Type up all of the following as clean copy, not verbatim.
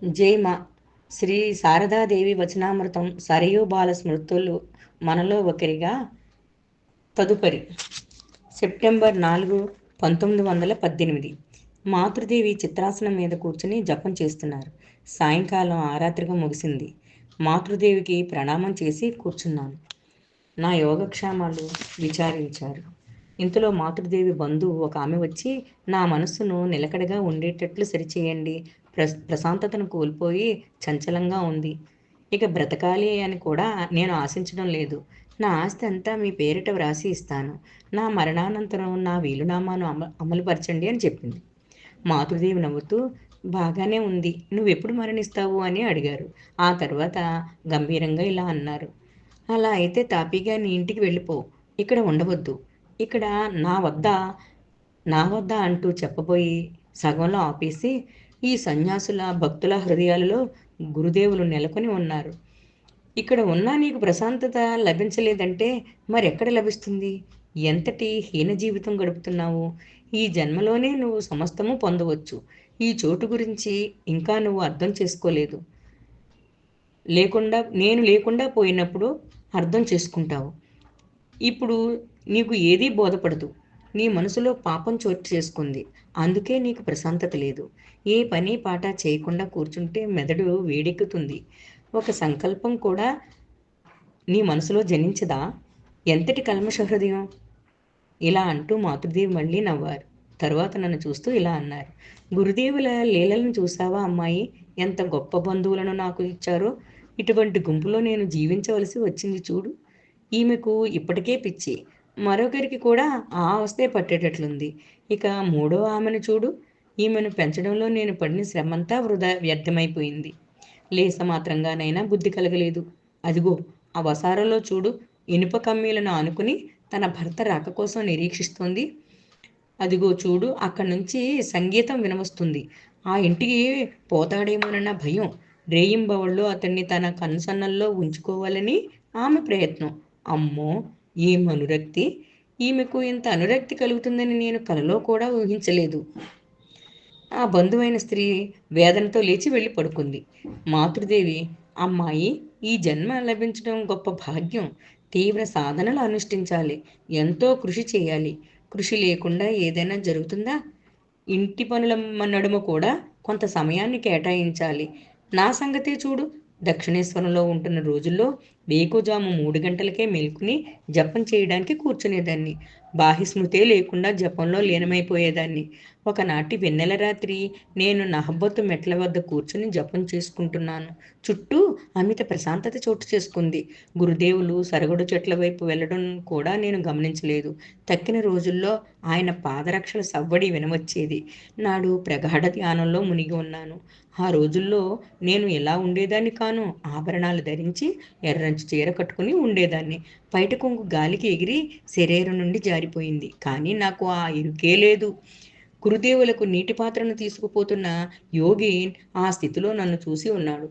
జైమ శ్రీ శారదాదేవి వచనామృతం సరయూ బాల స్మృతులు మనలో ఒకరిగా తదుపరి సెప్టెంబర్ 4, 1918. మాతృదేవి చిత్రాసనం మీద కూర్చుని జపం చేస్తున్నారు. సాయంకాలం ఆరాత్రిగా ముగిసింది. మాతృదేవికి ప్రణామం చేసి కూర్చున్నాను. నా యోగక్షేమాలు విచారించారు. ఇంతలో మాతృదేవి బంధువు ఒక ఆమె వచ్చి, నా మనస్సును నిలకడగా ఉండేటట్లు సరిచేయండి, ప్రశాంతతను కోల్పోయి చంచలంగా ఉంది, ఇక బ్రతకాలి అని కూడా నేను ఆశించడం లేదు, నా ఆస్తి అంతా మీ పేరిట వ్రాసి ఇస్తాను, నా మరణానంతరం నా వీలునామాను అమలుపరచండి అని చెప్పింది. మాతృదేవి నవ్వుతూ, బాగానే ఉంది, నువ్వెప్పుడు మరణిస్తావు అని అడిగారు. ఆ తర్వాత గంభీరంగా ఇలా అన్నారు, అలా అయితే తాపీగా నీ ఇంటికి వెళ్ళిపో, ఇక్కడ ఉండవద్దు, ఇక్కడ నా వద్ద నా వద్ద అంటూ చెప్పబోయి సగంలో ఆపేసి, ఈ సన్యాసుల భక్తుల హృదయాలలో గురుదేవులు నెలకొని ఉన్నారు, ఇక్కడ ఉన్నా నీకు ప్రశాంతత లభించలేదంటే మరెక్కడ లభిస్తుంది? ఎంతటి హీన జీవితం గడుపుతున్నావు? ఈ జన్మలోనే నువ్వు సమస్తము పొందవచ్చు. ఈ చోటు గురించి ఇంకా నువ్వు అర్థం చేసుకోలేదు. నేను లేకుండా పోయినప్పుడు అర్థం చేసుకుంటావు. ఇప్పుడు నీకు ఏదీ బోధపడదు. నీ మనసులో పాపం చోటు చేసుకుంది. అందుకే నీకు ప్రశాంతత లేదు. ఏ పని పాట చేయకుండా కూర్చుంటే మెదడు వేడెక్కుతుంది. ఒక సంకల్పం కూడా నీ మనసులో జనించదా? ఎంతటి కల్మష హృదయం! ఇలా అంటూ మాతృదేవి మళ్ళీ నవ్వారు. తరువాత నన్ను చూస్తూ ఇలా అన్నారు, గురుదేవుల లీలలను చూసావా అమ్మాయి? ఎంత గొప్ప బంధువులను నాకు ఇచ్చారో! ఇటువంటి గుంపులో నేను జీవించవలసి వచ్చింది చూడు. ఈమెకు ఇప్పటికే పిచ్చి, మరొకరికి కూడా ఆ అవస్థే పట్టేటట్లుంది. ఇక మూడో ఆమెను చూడు. ఈమెను పెంచడంలో నేను పడిన శ్రమంతా వ్యర్థమైపోయింది. లేస మాత్రంగానైనా బుద్ధి కలగలేదు. అదిగో ఆ వసారలో చూడు, ఇనుప కమ్మీలను ఆనుకుని తన భర్త రాక కోసం నిరీక్షిస్తోంది. అదిగో చూడు, అక్కడి నుంచి సంగీతం వినవస్తుంది. ఆ ఇంటికి పోతాడేమోనన్న భయం. రేయింబవళ్ళు అతన్ని తన కనుసన్నల్లో ఉంచుకోవాలని ఆమె ప్రయత్నం. అమ్మో, ఏం అనురక్తి! ఈమెకు ఇంత అనురక్తి కలుగుతుందని నేను కలలో కూడా ఊహించలేదు. ఆ బంధువైన స్త్రీ వేదనతో లేచి వెళ్ళి పడుకుంది. మాతృదేవి, అమ్మాయి, ఈ జన్మ లభించడం గొప్ప భాగ్యం. తీవ్ర సాధనలు అనుష్ఠించాలి, ఎంతో కృషి చేయాలి. కృషి లేకుండా ఏదైనా జరుగుతుందా? ఇంటి పనుల నడుమ కూడా కొంత సమయాన్ని కేటాయించాలి. నా సంగతే చూడు, దక్షిణేశ్వరంలో ఉంటున్న రోజుల్లో వేకుజాము 3 గంటలకే మేల్కుని జపం చేయడానికి కూర్చునేదాన్ని. బాహ్యస్మృతే లేకుండా జపంలో లీనమైపోయేదాన్ని. ఒకనాటి వెన్నెల రాత్రి నేను నహబతు మెట్ల వద్ద కూర్చుని జపం చేసుకుంటున్నాను. చుట్టూ అమిత ప్రశాంతత చోటు చేసుకుంది. గురుదేవులు సరగడు చెట్ల వైపు వెళ్ళడం కూడా నేను గమనించలేదు. తక్కిన రోజుల్లో ఆయన పాదరక్షల సవ్వడి వినవచ్చేది. నాడు ప్రగాఢ ధ్యానంలో మునిగి ఉన్నాను. ఆ రోజుల్లో నేను ఎలా ఉండేదాన్ని కాను. ఆభరణాలు ధరించి ఎర్రంచు చీర కట్టుకుని ఉండేదాన్ని. పైట కొంగు గాలికి ఎగిరి శరీరం నుండి జారిపోయింది. కానీ నాకు ఆ ఇరుకే లేదు. గురుదేవులకు నీటి పాత్రను తీసుకుపోతున్న యోగి ఆ స్థితిలో నన్ను చూసి ఉన్నాడు.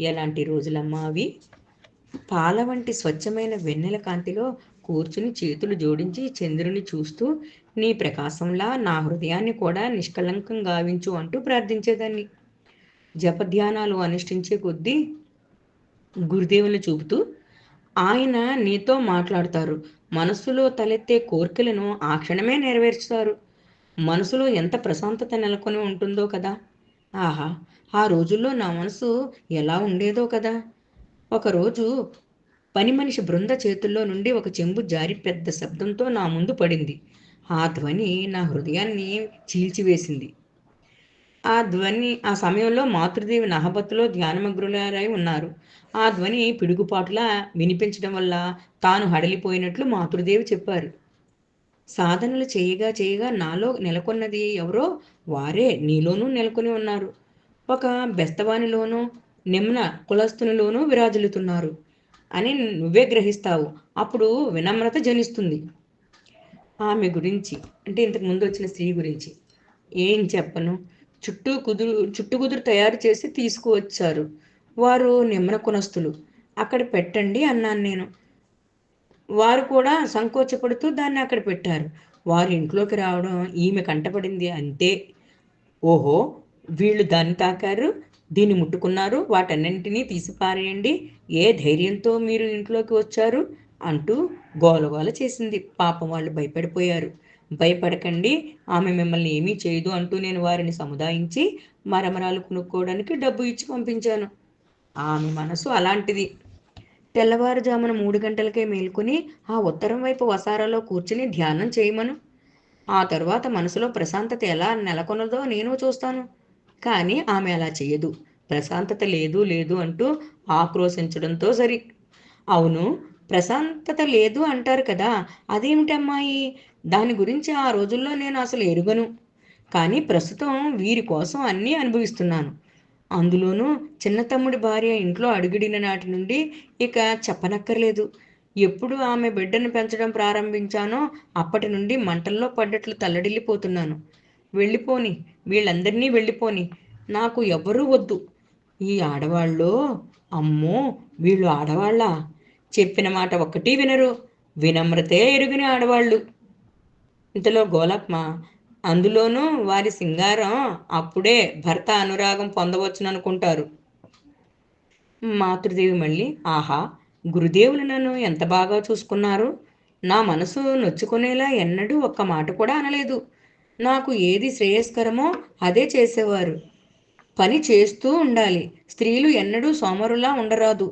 ఎలాంటి రోజులమ్మా అవి! పాల వంటి స్వచ్ఛమైన వెన్నెల కాంతిలో కూర్చుని చేతులు జోడించి చంద్రుని చూస్తూ, నీ ప్రకాశంలా నా హృదయాన్ని కూడా నిష్కలంకం గావించు అంటూ ప్రార్థించేదాన్ని. జపధ్యానాలు అనుష్ఠించే కొద్దీ గురుదేవుని చూపుతూ, ఆయన నీతో మాట్లాడతారు. మనస్సులో తలెత్తే కోర్కెలను ఆ క్షణమే నెరవేర్చుతారు. మనసులో ఎంత ప్రశాంతత నెలకొని ఉంటుందో కదా! ఆహా! ఆ రోజుల్లో నా మనసు ఎలా ఉండేదో కదా! ఒకరోజు పని మనిషి బృంద చేతుల్లో నుండి ఒక చెంబు జారి పెద్ద శబ్దంతో నా ముందు పడింది. ఆ ధ్వని నా హృదయాన్ని చీల్చివేసింది. ఆ సమయంలో మాతృదేవి నహబత్తులో ధ్యానమగ్నురాలై ఉన్నారు. ఆ ధ్వని పిడుగుపాటులా వినిపించడం వల్ల తాను హడలిపోయినట్లు మాతృదేవి చెప్పారు. సాధనలు చేయగా చేయగా నాలో నెలకొన్నది ఎవరో వారే నీలోనూ నెలకొని ఉన్నారు. ఒక బెస్తవానిలోనూ నిమ్న కులస్తునిలోనూ విరాజిల్లుతున్నారు అని నువ్వే గ్రహిస్తావు. అప్పుడు వినమ్రత జనిస్తుంది. ఆమె గురించి, అంటే ఇంతకు ముందు వచ్చిన స్త్రీ గురించి ఏం చెప్పను. చుట్టుకుదురు తయారు చేసి తీసుకువచ్చారు. వారు నిమ్న కులస్తులు. అక్కడ పెట్టండి అన్నాను నేను. వారు కూడా సంకోచపడుతూ దాన్ని అక్కడ పెట్టారు. వారు ఇంట్లోకి రావడం ఈమె కంటపడింది. అంతే. ఓహో, వీళ్ళు దాన్ని తాకారు, దీన్ని ముట్టుకున్నారు, వాటన్నింటినీ తీసిపారేయండి, ఏ ధైర్యంతో మీరు ఇంట్లోకి వచ్చారు అంటూ గోలగోల చేసింది. పాపం వాళ్ళు భయపడిపోయారు. భయపడకండి, ఆమె మిమ్మల్ని ఏమీ చేయదు అంటూ నేను వారిని సముదాయించి మరమరాలు కొనుక్కోవడానికి డబ్బు ఇచ్చి పంపించాను. ఆమె మనసు అలాంటిది. తెల్లవారుజామున 3 గంటలకే మేల్కొని ఆ ఉత్తరం వైపు వసారాలో కూర్చుని ధ్యానం చేయమను. ఆ తరువాత మనసులో ప్రశాంతత ఎలా నెలకొనదో నేను చూస్తాను. కానీ ఆమె అలా చెయ్యదు. ప్రశాంతత లేదు లేదు అంటూ ఆక్రోశించడంతో సరి. అవును, ప్రశాంతత లేదు అంటారు కదా! అదేమిటమ్మాయి? దాని గురించి ఆ రోజుల్లో నేను అసలు ఎరుగను. కానీ ప్రస్తుతం వీరి కోసం అన్నీ అనుభవిస్తున్నాను. అందులోనూ చిన్న తమ్ముడి భార్య ఇంట్లో అడుగిడిన నాటి నుండి ఇక చెప్పనక్కర్లేదు. ఎప్పుడు ఆమె బిడ్డను పెంచడం ప్రారంభించానో అప్పటి నుండి మంటల్లో పడ్డట్లు తల్లడిల్లిపోతున్నాను. వెళ్ళిపోని, వీళ్ళందరినీ వెళ్ళిపోని, నాకు ఎవ్వరూ వద్దు. ఈ ఆడవాళ్ళో, అమ్మో! వీళ్ళు ఆడవాళ్ళా? చెప్పిన మాట ఒక్కటీ వినరు. వినమ్రతే ఎరుగని ఆడవాళ్ళు. ఇంతలో గోలక్మ, అందులోనూ వారి సింగారం అప్పుడే భర్త అనురాగం పొందవచ్చుననుకుంటారు. మాతృదేవి మళ్ళీ, ఆహా! గురుదేవులు నన్ను ఎంత బాగా చూసుకున్నారు. నా మనసు నొచ్చుకునేలా ఎన్నడూ ఒక్క మాట కూడా అనలేదు. నాకు ఏది శ్రేయస్కరమో అదే చేసేవారు. పని చేస్తూ ఉండాలి. స్త్రీలు ఎన్నడూ సోమరులా ఉండరాదు.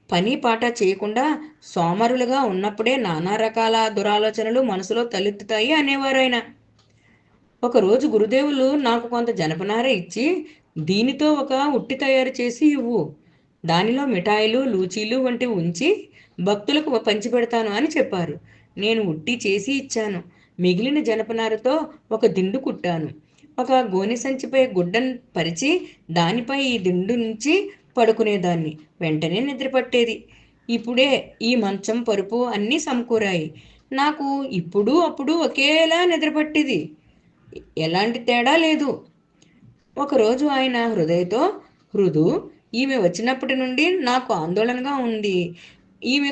పని పాట చేయకుండా సోమరులుగా ఉన్నప్పుడే నానా రకాల దురాలోచనలు మనసులో తలెత్తుతాయి అనేవారాయన. ఒకరోజు గురుదేవులు నాకు కొంత జనపనార ఇచ్చి, దీనితో ఒక ఉట్టి తయారు చేసి ఇవ్వు. దానిలో మిఠాయిలు, లూచీలు వంటివి ఉంచి భక్తులకు పంచిపెడతాను అని చెప్పారు. నేను ఉట్టి చేసి ఇచ్చాను. మిగిలిన జనపనారతో ఒక దిండు కుట్టాను. ఒక గోనె సంచిపై గుడ్డను పరిచి దానిపై ఈ దిండు నుంచి పడుకునేదాన్ని. వెంటనే నిద్ర పట్టేది. ఇప్పుడే ఈ మంచం, పరుపు అన్నీ సమకూరాయి. నాకు ఇప్పుడు అప్పుడు ఒకేలా నిద్ర పట్టేది. ఎలాంటి తేడా లేదు. ఒకరోజు ఆయన హృదయతో, హృదు, ఈమె వచ్చినప్పటి నుండి నాకు ఆందోళనగా ఉంది. ఈమె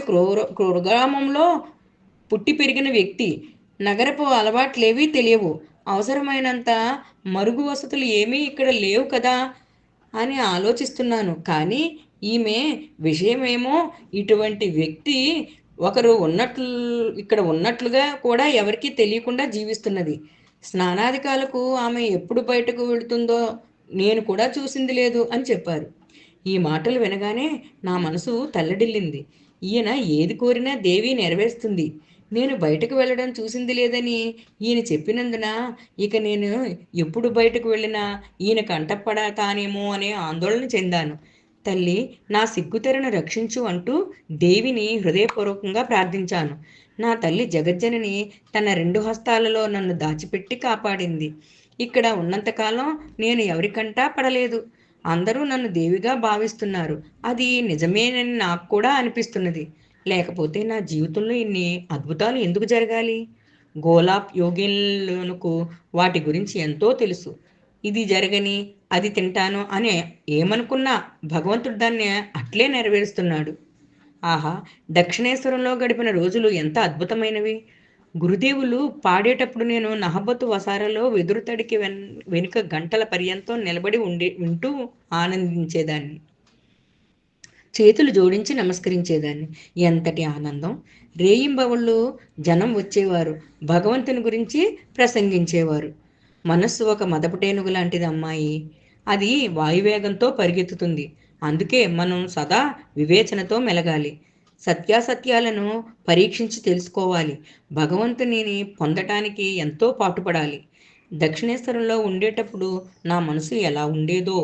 క్రూరగ్రామంలో పుట్టి పెరిగిన వ్యక్తి. నగరపు అలవాట్లేవీ తెలియవు. అవసరమైనంత మరుగు వసతులు ఏమీ ఇక్కడ లేవు కదా అని ఆలోచిస్తున్నాను. కానీ ఈమె విషయమేమో ఇటువంటి వ్యక్తి ఒకరు ఉన్నట్లు, ఇక్కడ ఉన్నట్లుగా కూడా ఎవరికీ తెలియకుండా జీవిస్తున్నది. స్నానాధికాలకు ఆమె ఎప్పుడు బయటకు వెళుతుందో నేను కూడా చూసింది లేదు అని చెప్పారు. ఈ మాటలు వినగానే నా మనసు తల్లడిల్లింది. ఈయన ఏది కోరినా దేవి నెరవేరుస్తుంది. నేను బయటకు వెళ్ళడం చూసింది లేదని ఈయన చెప్పినందున ఇక నేను ఎప్పుడు బయటకు వెళ్ళినా ఈయన కంటపడతానేమో అనే ఆందోళన చెందాను. తల్లి, నా సిగ్గుతెరను రక్షించు అంటూ దేవిని హృదయపూర్వకంగా ప్రార్థించాను. నా తల్లి జగజ్జనని తన 2 హస్తాలలో నన్ను దాచిపెట్టి కాపాడింది. ఇక్కడ ఉన్నంతకాలం నేను ఎవరికంటా పడలేదు. అందరూ నన్ను దేవిగా భావిస్తున్నారు. అది నిజమేనని నాకు కూడా అనిపిస్తున్నది. లేకపోతే నా జీవితంలో ఇన్ని అద్భుతాలు ఎందుకు జరగాలి? గోలాప్ యోగిన్లకు వాటి గురించి ఎంతో తెలుసు. ఇది జరగని, అది తింటాను అని ఏమనుకున్నా భగవంతుడు దాన్ని అట్లే నెరవేరుస్తున్నాడు. ఆహా! దక్షిణేశ్వరంలో గడిపిన రోజులు ఎంత అద్భుతమైనవి! గురుదేవులు పాడేటప్పుడు నేను నహబతు వసారాలో వెదురుతడికి వెనుక గంటల పర్యంతం నిలబడి వింటూ ఆనందించేదాన్ని. చేతులు జోడించి నమస్కరించేదాన్ని. ఎంతటి ఆనందం! రేయింబవళ్ళు జనం వచ్చేవారు. భగవంతుని గురించి ప్రసంగించేవారు. మనస్సు ఒక మదపుటేనుగు లాంటిది అమ్మాయి. అది వాయువేగంతో పరిగెత్తుతుంది. అందుకే మనం సదా వివేచనతో మెలగాలి. సత్యాసత్యాలను పరీక్షించి తెలుసుకోవాలి. భగవంతునిని పొందటానికి ఎంతో పాటుపడాలి. దక్షిణేశ్వరంలో ఉండేటప్పుడు నా మనసు ఎలా ఉండేదో!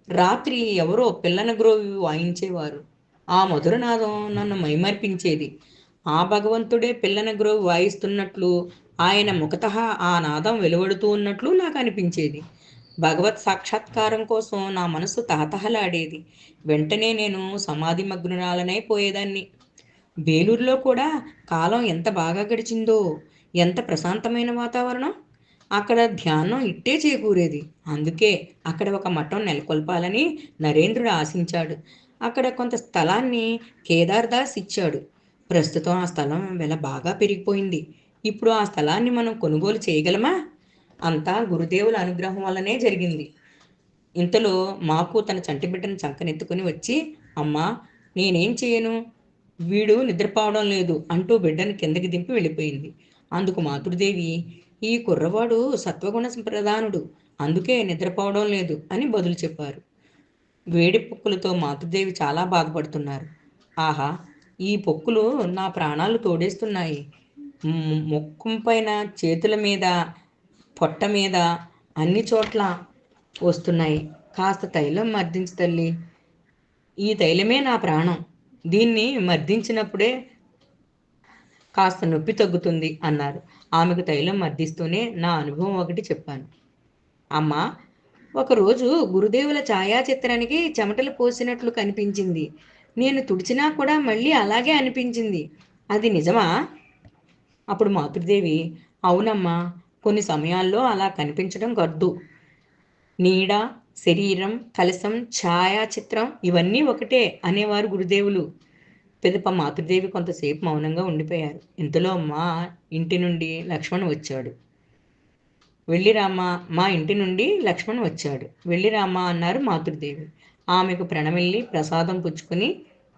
రాత్రి ఎవరో పిల్లన గ్రోవి వాయించేవారు. ఆ మధురనాదం నన్ను మైమర్పించేది. ఆ భగవంతుడే పిల్లన గ్రోవి వాయిస్తున్నట్లు, ఆయన ముఖతః ఆ నాదం వెలువడుతూ ఉన్నట్లు నాకు అనిపించేది. భగవత్ సాక్షాత్కారం కోసం నా మనసు తహతహలాడేది. వెంటనే నేను సమాధి మగ్నురాలనైపోయేదాన్ని. బేలూరులో కూడా కాలం ఎంత బాగా గడిచిందో! ఎంత ప్రశాంతమైన వాతావరణం! అక్కడ ధ్యానం ఇట్టే చేకూరేది. అందుకే అక్కడ ఒక మఠం నెలకొల్పాలని నరేంద్రుడు ఆశించాడు. అక్కడ కొంత స్థలాన్ని కేదార్ దాస్ ఇచ్చాడు. ప్రస్తుతం ఆ స్థలం వెల బాగా పెరిగిపోయింది. ఇప్పుడు ఆ స్థలాన్ని మనం కొనుగోలు చేయగలమా? అంతా గురుదేవుల అనుగ్రహం వల్లనే జరిగింది. ఇంతలో మాకు తన చంటి బిడ్డను చంకనెత్తుకుని వచ్చి, అమ్మా, నేనేం చేయను, వీడు నిద్రపోవడం లేదు అంటూ బిడ్డను కిందకి దింపి వెళ్ళిపోయింది. అందుకు మాతృదేవి, ఈ కుర్రవాడు సత్వగుణ ప్రధానుడు, అందుకే నిద్రపోవడం లేదు అని బదులు చెప్పారు. వేడి పొక్కులతో మాతృదేవి చాలా బాధపడుతున్నారు. ఆహా, ఈ పొక్కులు నా ప్రాణాలు తోడేస్తున్నాయి. ముఖం పైన, చేతుల మీద, పొట్ట మీద, అన్ని చోట్ల వస్తున్నాయి. కాస్త తైలం మర్దించు తల్లి. ఈ తైలమే నా ప్రాణం. దీన్ని మర్దించినప్పుడే కాస్త నొప్పి తగ్గుతుంది అన్నారు. ఆమెకు తైలం మర్దిస్తూనే నా అనుభవం ఒకటి చెప్పాను. అమ్మా, ఒకరోజు గురుదేవుల ఛాయాచిత్రానికి చెమటలు పోసినట్లు కనిపించింది. నేను తుడిచినా కూడా మళ్ళీ అలాగే అనిపించింది. అది నిజమా? అప్పుడు మాతృదేవి, అవునమ్మా, కొన్ని సమయాల్లో అలా కనిపించడం గద్దు. నీడ, శరీరం, కలశం, ఛాయాచిత్రం ఇవన్నీ ఒకటే అనేవారు గురుదేవులు. పిదప మాతృదేవి కొంతసేపు మౌనంగా ఉండిపోయారు. ఇంతలో మా ఇంటి నుండి లక్ష్మణ్ వచ్చాడు. వెళ్ళిరామ్మా, మా ఇంటి నుండి లక్ష్మణ్ వచ్చాడు. వెళ్ళిరామ్మా అన్నారు మాతృదేవి. ఆమెకు ప్రణమిల్లి ప్రసాదం పుచ్చుకుని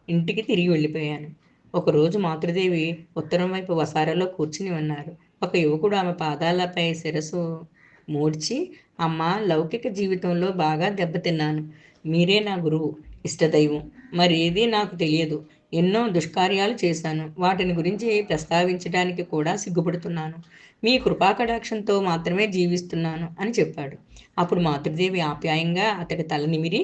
ఇంటికి తిరిగి వెళ్ళిపోయాను. ఒకరోజు మాతృదేవి ఉత్తరం వైపు వసారాలో కూర్చుని ఉన్నారు. ఒక యువకుడు ఆమె పాదాలపై శిరస్సు మూడ్చి, అమ్మా, లౌకిక జీవితంలో బాగా దెబ్బతిన్నాను. మీరే నా గురువు, ఇష్టదైవం. మరేదీ నాకు తెలియదు. ఎన్నో దుష్కార్యాలు చేశాను. వాటిని గురించి ప్రస్తావించడానికి కూడా సిగ్గుపడుతున్నాను. మీ కృపాకటాక్షంతో మాత్రమే జీవిస్తున్నాను అని చెప్పాడు. అప్పుడు మాతృదేవి ఆప్యాయంగా అతడి తల నిమిరి,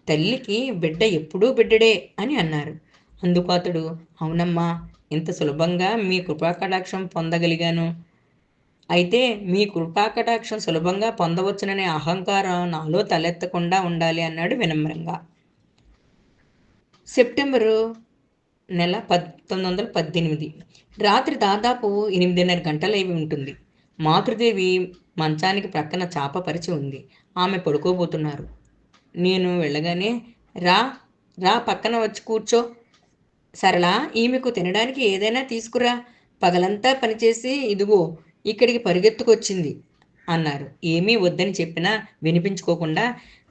తల్లికి బిడ్డ ఎప్పుడూ బిడ్డడే అని అన్నారు. అందుకు అతడు, అవునమ్మా, ఇంత సులభంగా మీ కృపాకటాక్షం పొందగలిగాను. అయితే మీ కృపాకటాక్షం సులభంగా పొందవచ్చుననే అహంకారం నాలో తలెత్తకుండా ఉండాలి అన్నాడు వినమ్రంగా. సెప్టెంబరు నెల 1918. రాత్రి దాదాపు 8:30 గంటలైవి ఉంటుంది. మాతృదేవి మంచానికి ప్రక్కన చాప పరిచి ఉంది. ఆమె పడుకోబోతున్నారు. నేను వెళ్ళగానే, రా రా, పక్కన వచ్చి కూర్చో. సరళ, ఈమెకు తినడానికి ఏదైనా తీసుకురా. పగలంతా పనిచేసి ఇదిగో ఇక్కడికి పరిగెత్తుకొచ్చింది అన్నారు. ఏమీ వద్దని చెప్పినా వినిపించుకోకుండా,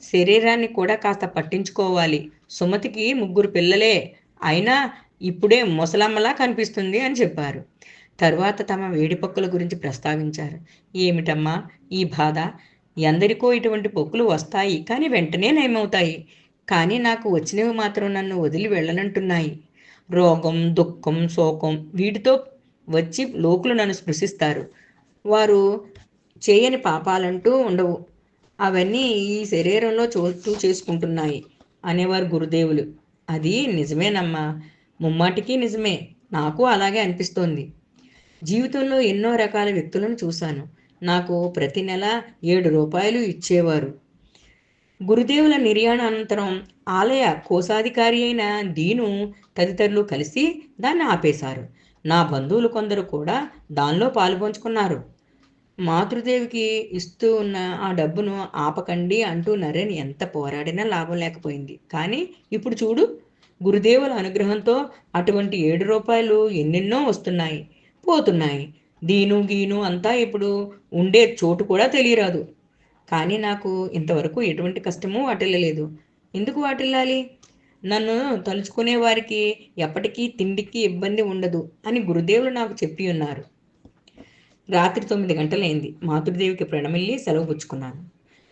శరీరాన్ని కూడా కాస్త పట్టించుకోవాలి. సుమతికి 3 పిల్లలే, అయినా ఇప్పుడే ముసలమ్మలా కనిపిస్తుంది అని చెప్పారు. తరువాత తమ వేడిపొక్కుల గురించి ప్రస్తావించారు. ఏమిటమ్మా ఈ బాధ? ఎందరికో ఇటువంటి పొక్కులు వస్తాయి, కానీ వెంటనే నయమవుతాయి. కానీ నాకు వచ్చినవి మాత్రం నన్ను వదిలి వెళ్ళనంటున్నాయి. రోగం, దుఃఖం, శోకం వీటితో వచ్చి లోకులు నన్ను స్పృశిస్తారు. వారు చేయని పాపాలంటూ ఉండవు. అవన్నీ ఈ శరీరంలో చోటు చేసుకుంటున్నాయి అనేవారు గురుదేవులు. అది నిజమేనమ్మా, ముమ్మాటికి నిజమే. నాకు అలాగే అనిపిస్తోంది. జీవితంలో ఎన్నో రకాల వ్యక్తులను చూశాను. నాకు ప్రతి నెల 7 రూపాయలు ఇచ్చేవారు. గురుదేవుల నిర్యాణానంతరం ఆలయ కోశాధికారి అయిన దీను తదితరులు కలిసి దాన్ని ఆపేశారు. నా బంధువులు కొందరు కూడా దానిలో పాలుపంచుకున్నారు. మాతృదేవికి ఇస్తూ ఉన్న ఆ డబ్బును ఆపకండి అంటూ నరేన్ ఎంత పోరాడినా లాభం లేకపోయింది. కానీ ఇప్పుడు చూడు, గురుదేవుల అనుగ్రహంతో అటువంటి 7 రూపాయలు ఎన్నెన్నో వస్తున్నాయి, పోతున్నాయి. దీను గీను అంతా ఇప్పుడు ఉండే చోటు కూడా తెలియరాదు. కానీ నాకు ఇంతవరకు ఎటువంటి కష్టమూ వాటిల్లలేదు. ఎందుకు వాటిల్లాలి? నన్ను తలుచుకునే వారికి ఎప్పటికీ తిండికి ఇబ్బంది ఉండదు అని గురుదేవులు నాకు చెప్పి ఉన్నారు. రాత్రి 9 గంటలైంది. మాతృదేవికి ప్రణమిల్లి సెలవు పుచ్చుకున్నాను.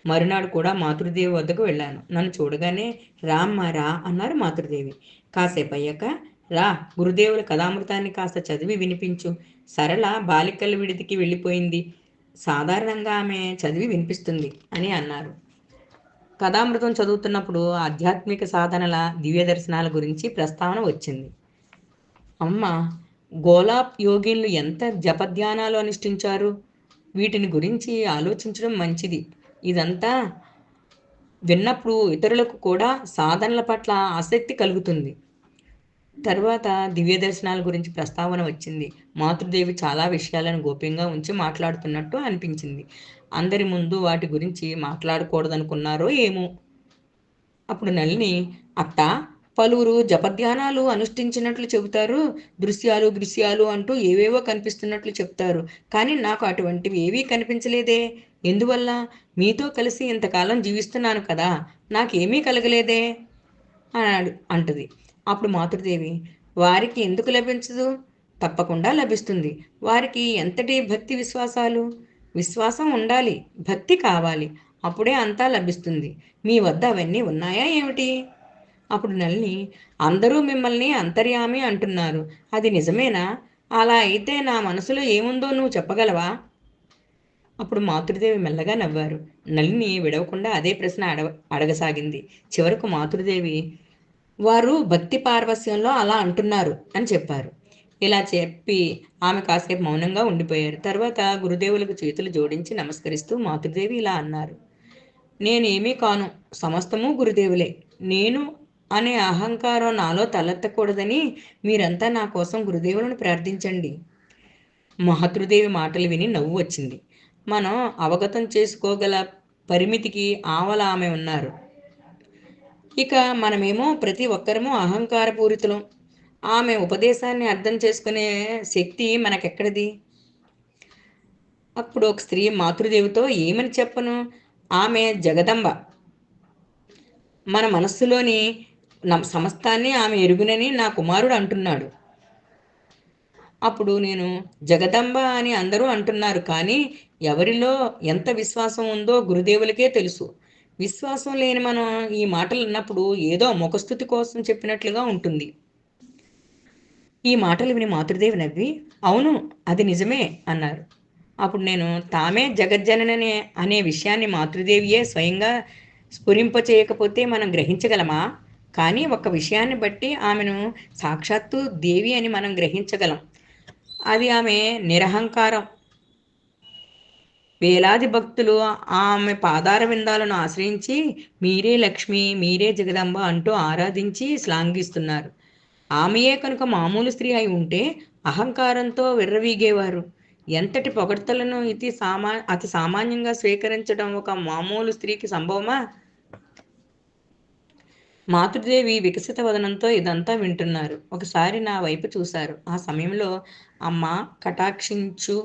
మరునాడు కూడా మాతృదేవి వద్దకు వెళ్ళాను. నన్ను చూడగానే, రామ్మా రా అన్నారు మాతృదేవి. కాసేపు అయ్యాక, రా, గురుదేవుల కథామృతాన్ని కాస్త చదివి వినిపించు. సరళ బాలికల విడిదికి వెళ్ళిపోయింది. సాధారణంగా ఆమె చదివి వినిపిస్తుంది అని అన్నారు. కథామృతం చదువుతున్నప్పుడు ఆధ్యాత్మిక సాధనల, దివ్య దర్శనాల గురించి ప్రస్తావన వచ్చింది. అమ్మ, గోలాప్ యోగిన్లు ఎంత జపధ్యానాలు అనుష్ఠించారు. వీటిని గురించి ఆలోచించడం మంచిది. ఇదంతా విన్నప్పుడు ఇతరులకు కూడా సాధనల పట్ల ఆసక్తి కలుగుతుంది. తర్వాత దివ్య దర్శనాల గురించి ప్రస్తావన వచ్చింది. మాతృదేవి చాలా విషయాలను గోప్యంగా ఉంచి మాట్లాడుతున్నట్టు అనిపించింది. అందరి ముందు వాటి గురించి మాట్లాడకూడదనుకున్నారో ఏమో. అప్పుడు నళిని, అత్త, పలువురు జపధ్యానాలు అనుష్ఠించినట్లు చెబుతారు. దృశ్యాలు దృశ్యాలు అంటూ ఏవేవో కనిపిస్తున్నట్లు చెప్తారు. కానీ నాకు అటువంటివి ఏవీ కనిపించలేదే. ఎందువల్ల? మీతో కలిసి ఇంతకాలం జీవిస్తున్నాను కదా, నాకేమీ కలగలేదే అంటది. అప్పుడు మాతృదేవి, వారికి ఎందుకు లభించదు? తప్పకుండా లభిస్తుంది. వారికి ఎంతటి భక్తి విశ్వాసాలు? విశ్వాసం ఉండాలి, భక్తి కావాలి. అప్పుడే అంతా లభిస్తుంది. మీ వద్ద అవన్నీ ఉన్నాయా ఏమిటి? అప్పుడు నళిని, అందరూ మిమ్మల్ని అంతర్యామి అంటున్నారు. అది నిజమేనా? అలా అయితే నా మనసులో ఏముందో నువ్వు చెప్పగలవా? అప్పుడు మాతృదేవి మెల్లగా నవ్వారు. నళిని విడవకుండా అదే ప్రశ్న అడగసాగింది. చివరకు మాతృదేవి, వారు భక్తి పారవస్యంలో అలా అంటున్నారు అని చెప్పారు. ఇలా చెప్పి ఆమె కాసేపు మౌనంగా ఉండిపోయారు. తర్వాత గురుదేవులకు చేతులు జోడించి నమస్కరిస్తూ మాతృదేవి ఇలా అన్నారు. నేనేమీ కాను, సమస్తము గురుదేవులే. నేను అనే అహంకారం నాలో తలెత్తకూడదని మీరంతా నా కోసం గురుదేవులను ప్రార్థించండి. మాతృదేవి మాటలు విని నవ్వు వచ్చింది. మనం అవగతం చేసుకోగల పరిమితికి ఆవల ఆమె ఉన్నారు. ఇక మనమేమో ప్రతి ఒక్కరము అహంకారపూరితులం. ఆమె ఉపదేశాన్ని అర్థం చేసుకునే శక్తి మనకెక్కడిది? అప్పుడు ఒక స్త్రీ మాతృదేవితో ఏమని చెప్పను? ఆమె జగదంబ. మన మనస్సులోని సమస్తాన్ని ఆమె ఎరుగునని నా కుమారుడు అంటున్నాడు. అప్పుడు నేను, జగదంబ అని అందరూ అంటున్నారు, కానీ ఎవరిలో ఎంత విశ్వాసం ఉందో గురుదేవులకే తెలుసు. విశ్వాసం లేని మనం ఈ మాటలు అన్నప్పుడు ఏదో ముఖస్థుతి కోసం చెప్పినట్లుగా ఉంటుంది. ఈ మాటలు విని మాతృదేవి నవ్వి, అవును, అది నిజమే అన్నారు. అప్పుడు నేను, తామే జగజ్జనననే అనే విషయాన్ని మాతృదేవియే స్వయంగా స్ఫురింపచేయకపోతే మనం గ్రహించగలమా? కానీ ఒక విషయాన్ని బట్టి ఆమెను సాక్షాత్తు దేవి అని మనం గ్రహించగలం. అది ఆమె నిరహంకారం. వేలాది భక్తులు ఆమె పాదార విందాలను ఆశ్రయించి మీరే లక్ష్మి, మీరే జగదంబ అంటూ ఆరాధించి శ్లాఘిస్తున్నారు. ఆమెయే కనుక మామూలు స్త్రీ అయి ఉంటే అహంకారంతో విర్రవీగేవారు. ఎంతటి పొగడ్తలను అతి సామాన్యంగా స్వీకరించడం ఒక మామూలు స్త్రీకి సంభవమా? మాతృదేవి వికసిత వదనంతో ఇదంతా వింటున్నారు. ఒకసారి నా వైపు చూశారు. ఆ సమయంలో, అమ్మా కటాక్షించు,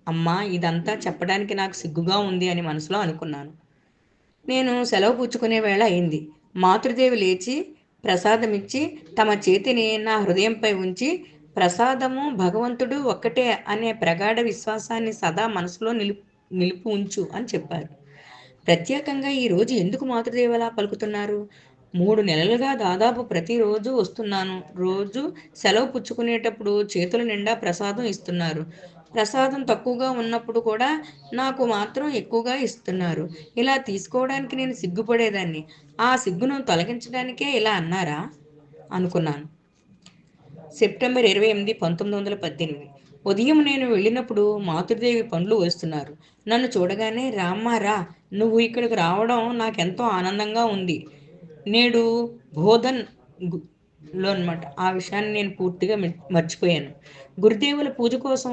అమ్మా ఇదంతా చెప్పడానికి నాకు సిగ్గుగా ఉంది అని మనసులో అనుకున్నాను. నేను సెలవు పుచ్చుకునే వేళ అయింది. మాతృదేవి లేచి ప్రసాదమిచ్చి తమ చేతిని నా హృదయంపై ఉంచి, ప్రసాదము భగవంతుడు ఒక్కటే అనే ప్రగాఢ విశ్వాసాన్ని సదా మనసులో నిలుపు ఉంచు అని చెప్పారు. ప్రత్యేకంగా ఈరోజు ఎందుకు మాతృదేవి అలా పలుకుతున్నారు? 3 నెలలుగా దాదాపు ప్రతిరోజు వస్తున్నాను. రోజు సెలవు పుచ్చుకునేటప్పుడు చేతుల నిండా ప్రసాదం ఇస్తున్నారు. ప్రసాదం తక్కువగా ఉన్నప్పుడు కూడా నాకు మాత్రం ఎక్కువగా ఇస్తున్నారు. ఇలా తీసుకోవడానికి నేను సిగ్గుపడేదాన్ని. ఆ సిగ్గును తొలగించడానికే ఇలా అన్నారా అనుకున్నాను. సెప్టెంబర్ 28, 1918. ఉదయం నేను వెళ్ళినప్పుడు మాతృదేవి పండ్లు వేస్తున్నారు. నన్ను చూడగానే, రామ్మా రా, నువ్వు ఇక్కడికి రావడం నాకెంతో ఆనందంగా ఉంది. నేడు బోధన్ లో అనమాట. ఆ విషయాన్ని నేను పూర్తిగా మర్చిపోయాను. గురుదేవుల పూజ కోసం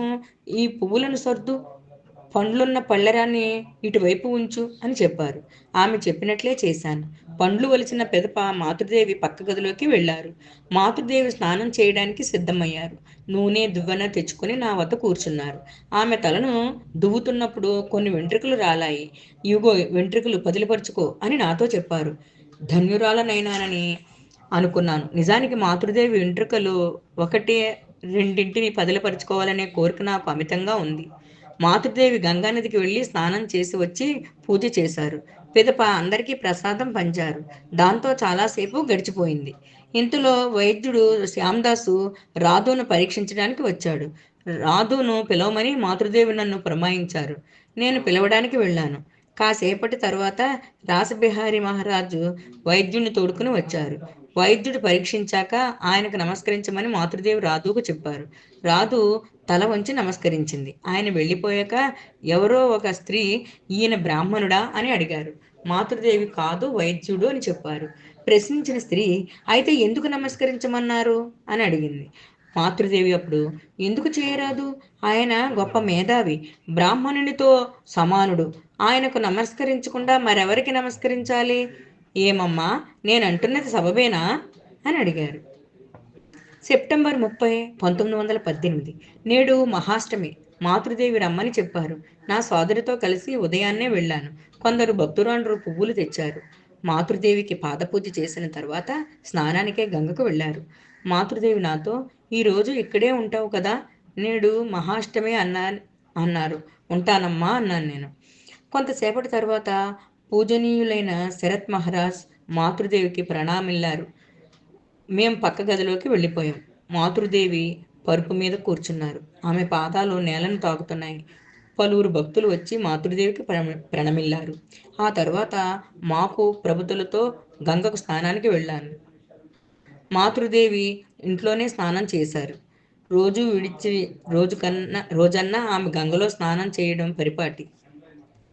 ఈ పువ్వులను సర్దు, పండ్లున్న పళ్ళెరాన్ని ఇటువైపు ఉంచు అని చెప్పారు. ఆమె చెప్పినట్లే చేశాను. పండ్లు ఒలిచిన పెదప మాతృదేవి పక్క గదిలోకి వెళ్ళారు. మాతృదేవి స్నానం చేయడానికి సిద్ధమయ్యారు. నూనె దువ్వెన తెచ్చుకొని నా వద్ద కూర్చున్నారు. ఆమె తలను దువ్వుతున్నప్పుడు కొన్ని వెంట్రుకలు రాలాయి. ఇవిగో వెంట్రుకలు పదిలిపరుచుకో అని నాతో చెప్పారు. ధన్యురాలనైనానని అనుకున్నాను. నిజానికి మాతృదేవి వెంట్రుకలు ఒకటి రెండింటిని పదిలపరుచుకోవాలనే కోరిక నాకు అమితంగా ఉంది. మాతృదేవి గంగానదికి వెళ్ళి స్నానం చేసి వచ్చి పూజ చేశారు. పిదప అందరికీ ప్రసాదం పంచారు. దాంతో చాలాసేపు గడిచిపోయింది. ఇంతలో వైద్యుడు శ్యాందాసు రాధును పరీక్షించడానికి వచ్చాడు. రాధును పిలవమని మాతృదేవి నన్ను పురమాయించారు. నేను పిలవడానికి వెళ్ళాను. కాసేపటి తర్వాత రాసబిహారీ మహారాజు వైద్యుని తోడుకుని వచ్చారు. వైద్యుడు పరీక్షించాక ఆయనకు నమస్కరించమని మాతృదేవి రాధుకు చెప్పారు. రాధు తల వంచి నమస్కరించింది. ఆయన వెళ్ళిపోయాక ఎవరో ఒక స్త్రీ, ఈయన బ్రాహ్మణుడా అని అడిగారు. మాతృదేవి కాదు, వైద్యుడు అని చెప్పారు. ప్రశ్నించిన స్త్రీ, అయితే ఎందుకు నమస్కరించమన్నారు అని అడిగింది. మాతృదేవి అప్పుడు, ఎందుకు చేయరాదు? ఆయన గొప్ప మేధావి, బ్రాహ్మణునితో సమానుడు. ఆయనకు నమస్కరించకుండా మరెవరికి నమస్కరించాలి? ఏమమ్మా, నేనంటున్నది సబబేనా? అని అడిగారు. సెప్టెంబర్ 30, 1918. నేడు మహాష్టమి. మాతృదేవి రమ్మని చెప్పారు. నా సోదరితో కలిసి ఉదయాన్నే వెళ్ళాను. కొందరు భక్తురాండ్రు పువ్వులు తెచ్చారు. మాతృదేవికి పాదపూజ చేసిన తర్వాత స్నానానికే గంగకు వెళ్ళారు. మాతృదేవి నాతో, ఈరోజు ఇక్కడే ఉంటావు కదా, నేడు మహాష్టమి అన్నారు. ఉంటానమ్మా అన్నాను నేను. కొంతసేపటి తర్వాత పూజనీయులైన శరత్ మహారాజ్ మాతృదేవికి ప్రణామిల్లారు. మేం పక్క గదిలోకి వెళ్ళిపోయాం. మాతృదేవి పరుపు మీద కూర్చున్నారు. ఆమె పాదాలు నేలను తాకుతున్నాయి. పలువురు భక్తులు వచ్చి మాతృదేవికి ప్రణమిల్లారు. ఆ తర్వాత మాకు ప్రభుతులతో గంగకు స్నానానికి వెళ్ళాను. మాతృదేవి ఇంట్లోనే స్నానం చేశారు. రోజు విడిచి రోజన్నా ఆమె గంగలో స్నానం చేయడం పరిపాటి.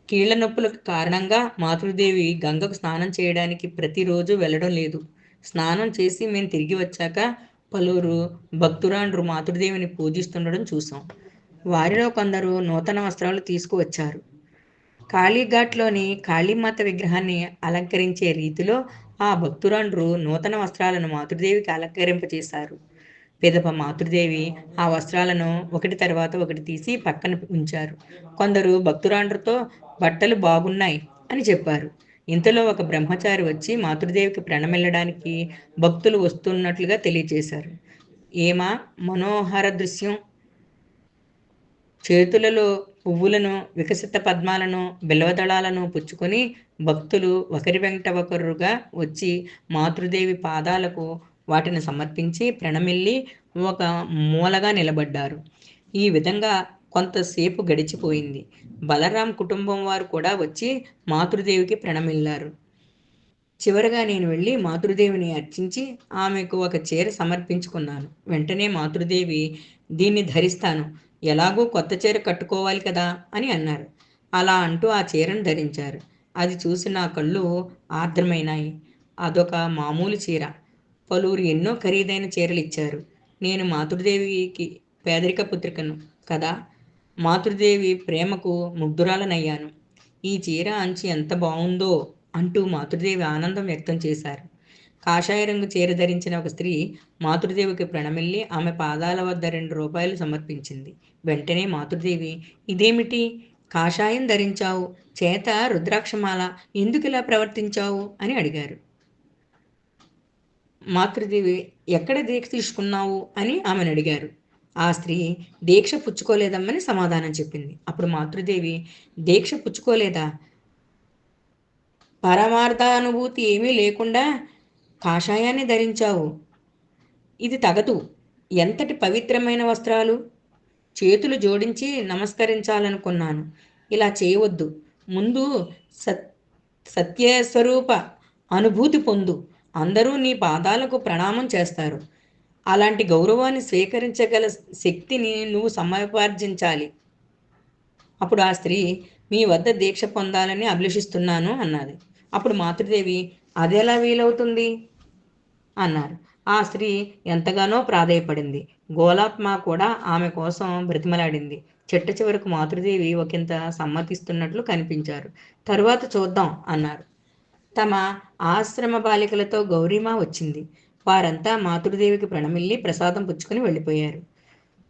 కీళ్ల నొప్పులకు కారణంగా మాతృదేవి గంగకు స్నానం చేయడానికి ప్రతిరోజు వెళ్ళడం లేదు. స్నానం చేసి మేము తిరిగి వచ్చాక పలువురు భక్తురాండ్రు మాతృదేవిని పూజిస్తుండడం చూసాం. వారిలో కొందరు నూతన వస్త్రాలు తీసుకువచ్చారు. కాళీఘాట్లోని కాళీమాత విగ్రహాన్ని అలంకరించే రీతిలో ఆ భక్తురాండ్రు నూతన వస్త్రాలను మాతృదేవికి అలంకరింపచేశారు. పిదప మాతృదేవి ఆ వస్త్రాలను ఒకటి తర్వాత ఒకటి తీసి పక్కన ఉంచారు. కొందరు భక్తురాండ్రతో బట్టలు బాగున్నాయి అని చెప్పారు. ఇంతలో ఒక బ్రహ్మచారి వచ్చి మాతృదేవికి ప్రణమిల్లడానికి భక్తులు వస్తున్నట్లుగా తెలియజేశారు. ఏమా మనోహర దృశ్యం! చేతులలో పువ్వులను, వికసిత పద్మాలను, బిల్వదళాలను పుచ్చుకొని భక్తులు ఒకరి వెంట ఒకరుగా వచ్చి మాతృదేవి పాదాలకు వాటిని సమర్పించి ప్రణమిల్లి ఒక మూలగా నిలబడ్డారు. ఈ విధంగా కొంతసేపు గడిచిపోయింది. బలరాం కుటుంబం వారు కూడా వచ్చి మాతృదేవికి ప్రణమిల్లారు. చివరగా నేను వెళ్ళి మాతృదేవిని అర్చించి ఆమెకు ఒక చీర సమర్పించుకున్నాను. వెంటనే మాతృదేవి, దీన్ని ధరిస్తాను, ఎలాగూ కొత్త చీర కట్టుకోవాలి కదా అని అన్నారు. అలా అంటూ ఆ చీరను ధరించారు. అది చూసి నా కళ్ళు ఆర్ద్రమైనాయి. అదొక మామూలు చీర. పలువురు ఎన్నో ఖరీదైన చీరలు ఇచ్చారు. నేను మాతృదేవికి పేదరిక పుత్రికను కదా, మాతృదేవి ప్రేమకు ముగ్ధురాలనయ్యాను. ఈ చీర అంచు ఎంత బాగుందో అంటూ మాతృదేవి ఆనందం వ్యక్తం చేశారు. కాషాయ రంగు చీర ధరించిన ఒక స్త్రీ మాతృదేవికి ప్రణమిల్లి ఆమె పాదాల వద్ద 2 రూపాయలు సమర్పించింది. వెంటనే మాతృదేవి, ఇదేమిటి, కాషాయం ధరించావు, చేత రుద్రాక్షమాల, ఎందుకు ఇలా ప్రవర్తించావు అని అడిగారు. మాతృదేవి, ఎక్కడ దీక్ష తీసుకున్నావు అని ఆమెను అడిగారు. ఆ స్త్రీ దీక్ష పుచ్చుకోలేదమ్మని సమాధానం చెప్పింది. అప్పుడు మాతృదేవి, దీక్ష పుచ్చుకోలేదా, పరమార్థానుభూతి ఏమీ లేకుండా కాషాయాన్ని ధరించావు, ఇది తగదు. ఎంతటి పవిత్రమైన వస్త్రాలు! చేతులు జోడించి నమస్కరించాలనుకున్నాను. ఇలా చేయవద్దు. ముందు సత్యస్వరూప అనుభూతి పొందు. అందరూ నీ పాదాలకు ప్రణామం చేస్తారు. అలాంటి గౌరవాన్ని స్వీకరించగల శక్తిని నువ్వు సముపార్జించాలి. అప్పుడు ఆ స్త్రీ, మీ వద్ద దీక్ష పొందాలని అభిలషిస్తున్నాను అన్నది. అప్పుడు మాతృదేవి, అదెలా వీలవుతుంది అన్నారు. ఆ స్త్రీ ఎంతగానో ప్రాధేయపడింది. గోలాత్మ కూడా ఆమె కోసం బ్రతిమలాడింది. చిట్ట చివరకు మాతృదేవి ఒకంత సమ్మతిస్తున్నట్లు కనిపించారు. తరువాత చూద్దాం అన్నారు. తమ ఆశ్రమ బాలికలతో గౌరీమా వచ్చింది. వారంతా మాతృదేవికి ప్రణమిల్లి ప్రసాదం పుచ్చుకొని వెళ్ళిపోయారు.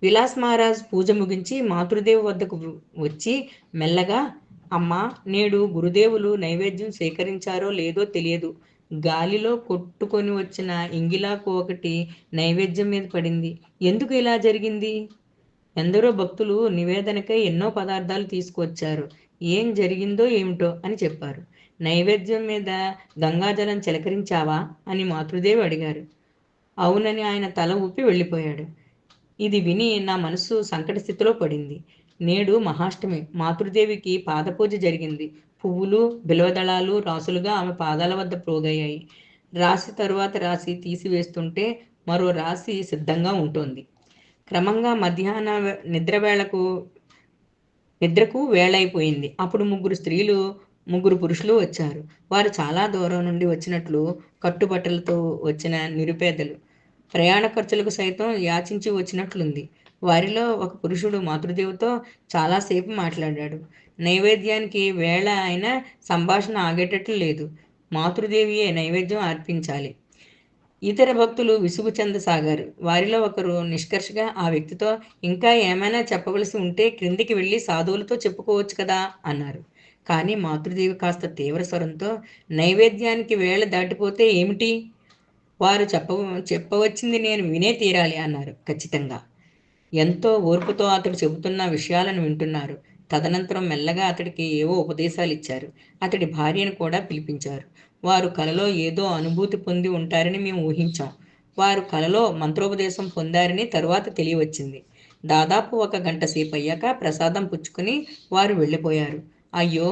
విలాస్ మహారాజ్ పూజ ముగించి మాతృదేవి వద్దకు వచ్చి మెల్లగా, అమ్మా, నేడు గురుదేవులు నైవేద్యం స్వీకరించారో లేదో తెలియదు. గాలిలో కొట్టుకొని వచ్చిన ఇంగిలాకు ఒకటి నైవేద్యం మీద పడింది. ఎందుకు ఇలా జరిగింది? ఎందరో భక్తులు నివేదనకై ఎన్నో పదార్థాలు తీసుకువచ్చారు. ఏం జరిగిందో ఏమిటో అని చెప్పారు. నైవేద్యం మీద గంగాజలం చిలకరించావా అని మాతృదేవి అడిగారు. అవునని ఆయన తల ఊపి వెళ్ళిపోయాడు. ఇది విని నా మనసు సంకట స్థితిలో పడింది. నేడు మహాష్టమి. మాతృదేవికి పాదపూజ జరిగింది. పువ్వులు, బిల్వదళాలు రాసులుగా ఆమె పాదాల వద్ద ప్రోగయ్యాయి. రాశి తరువాత రాశి తీసివేస్తుంటే మరో రాశి సిద్ధంగా ఉంటుంది. క్రమంగా మధ్యాహ్న నిద్రకు వేళైపోయింది. అప్పుడు 3 స్త్రీలు, 3 పురుషులు వచ్చారు. వారు చాలా దూరం నుండి వచ్చినట్లు, కట్టుబట్టలతో వచ్చిన నిరుపేదలు. ప్రయాణ ఖర్చులకు సైతం యాచించి వచ్చినట్లుంది. వారిలో ఒక పురుషుడు మాతృదేవితో చాలాసేపు మాట్లాడాడు. నైవేద్యానికి వేళ అయినా సంభాషణ ఆగేటట్లు లేదు. మాతృదేవియే నైవేద్యం అర్పించాలి. ఇతర భక్తులు విసుగు చెందసాగారు. వారిలో ఒకరు నిష్కర్షగా ఆ వ్యక్తితో ఇంకా ఏమైనా చెప్పవలసి ఉంటే క్రిందికి వెళ్ళి సాధువులతో చెప్పుకోవచ్చు కదా అన్నారు. కానీ మాతృదేవి కాస్త తీవ్ర స్వరంతో నైవేద్యానికి వేళ దాటిపోతే ఏమిటి? వారు చెప్పవచ్చింది నేను వినే తీరాలి అన్నారు ఖచ్చితంగా. ఎంతో ఓర్పుతో అతడు చెబుతున్న విషయాలను వింటున్నారు. తదనంతరం మెల్లగా అతడికి ఏవో ఉపదేశాలిచ్చారు. అతడి భార్యను కూడా పిలిపించారు. వారు కలలో ఏదో అనుభూతి పొంది ఉంటారని మేము ఊహించాం. వారు కలలో మంత్రోపదేశం పొందారని తరువాత తెలియవచ్చింది. దాదాపు ఒక గంట సేపయ్యాక ప్రసాదం పుచ్చుకుని వారు వెళ్ళిపోయారు. అయ్యో!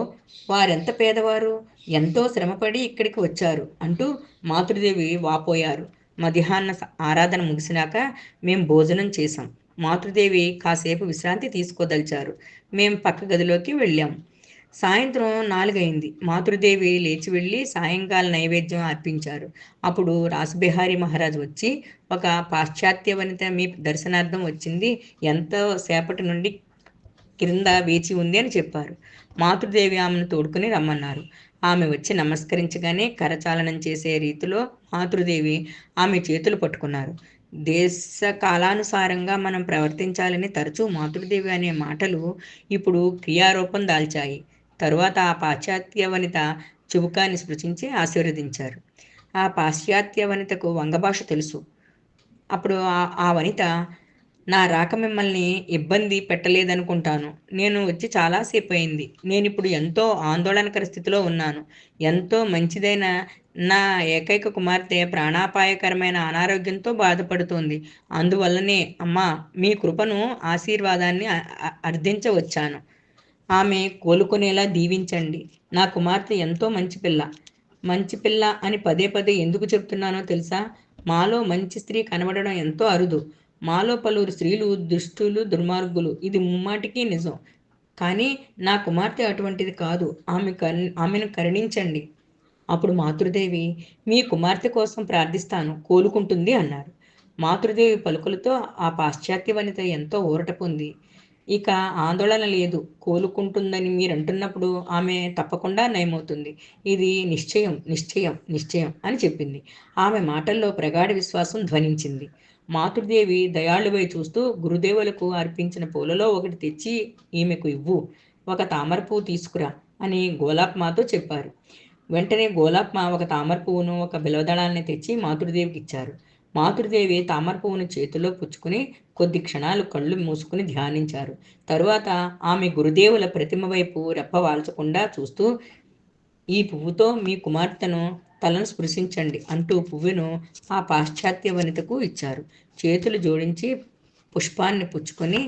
వారెంత పేదవారు! ఎంతో శ్రమపడి ఇక్కడికి వచ్చారు అంటూ మాతృదేవి వాపోయారు. మధ్యాహ్న ఆరాధన ముగిసినాక మేం భోజనం చేశాం. మాతృదేవి కాసేపు విశ్రాంతి తీసుకోదలిచారు. మేం పక్క గదిలోకి వెళ్ళాం. సాయంత్రం 4 అయింది. మాతృదేవి లేచి వెళ్ళి సాయంకాల నైవేద్యం అర్పించారు. అప్పుడు రాసబిహారీ మహారాజ్ వచ్చి, ఒక పాశ్చాత్య వనిత మీ దర్శనార్థం వచ్చింది. ఎంతో సేపటి నుండి క్రింద వేచి ఉంది అని చెప్పారు. మాతృదేవి ఆమెను తోడుకుని రమ్మన్నారు. ఆమె వచ్చి నమస్కరించగానే కరచాలనం చేసే రీతిలో మాతృదేవి ఆమె చేతులు పట్టుకున్నారు. దేశ కాలానుసారంగా మనం ప్రవర్తించాలని తరచూ మాతృదేవి అనే మాటలు ఇప్పుడు క్రియారూపం దాల్చాయి. తరువాత ఆ పాశ్చాత్య వనిత చుబుకాన్ని స్పృశించి ఆశీర్వదించారు. ఆ పాశ్చాత్య వనితకు వంగభాష తెలుసు. అప్పుడు ఆ వనిత, నా రాక మిమ్మల్ని ఇబ్బంది పెట్టలేదనుకుంటాను. నేను వచ్చి చాలాసేపు అయింది. నేనిప్పుడు ఎంతో ఆందోళనకర స్థితిలో ఉన్నాను. ఎంతో మంచిదైన నా ఏకైక కుమార్తె ప్రాణాపాయకరమైన అనారోగ్యంతో బాధపడుతోంది. అందువల్లనే అమ్మా మీ కృపను ఆశీర్వాదాన్ని అర్థించవచ్చాను. ఆమె కోలుకునేలా దీవించండి. నా కుమార్తె ఎంతో మంచి పిల్ల. మంచి పిల్ల అని పదే పదే ఎందుకు చెప్తున్నానో తెలుసా? మాలో మంచి స్త్రీ కనబడడం ఎంతో అరుదు. మాలో పలువురు స్త్రీలు దుష్టులు, దుర్మార్గులు. ఇది ముమ్మాటికి నిజం. కానీ నా కుమార్తె అటువంటిది కాదు. ఆమెను కరుణించండి. అప్పుడు మాతృదేవి, మీ కుమార్తె కోసం ప్రార్థిస్తాను, కోలుకుంటుంది అన్నారు. మాతృదేవి పలుకులతో ఆ పాశ్చాత్య వనిత ఎంతో ఊరట పొంది, ఇక ఆందోళన లేదు, కోలుకుంటుందని మీరంటున్నప్పుడు ఆమె తప్పకుండా నయమవుతుంది. ఇది నిశ్చయం, నిశ్చయం, నిశ్చయం అని చెప్పింది. ఆమె మాటల్లో ప్రగాఢ విశ్వాసం ధ్వనించింది. మాతృదేవి దయాళువై చూస్తూ, గురుదేవులకు అర్పించిన పూలలో ఒకటి తెచ్చి ఈమెకు ఇవ్వు, ఒక తామర పువ్వు తీసుకురా అని గోలాప్మాతో చెప్పారు. వెంటనే గోలాప్మ ఒక తామర పువ్వును, ఒక బిల్వదళాన్ని తెచ్చి మాతృదేవికి ఇచ్చారు. మాతృదేవి తామర పువ్వును చేతిలో పుచ్చుకుని కొద్ది క్షణాలు కళ్ళు మూసుకుని ధ్యానించారు. తరువాత ఆమె గురుదేవుల ప్రతిమ వైపు రెప్పవాల్చకుండా చూస్తూ, ఈ పువ్వుతో మీ కుమార్తెను తలను స్పృశించండి అంటూ పువ్వును ఆ పాశ్చాత్య వనితకు ఇచ్చారు. చేతులు జోడించి పుష్పాన్ని పుచ్చుకొని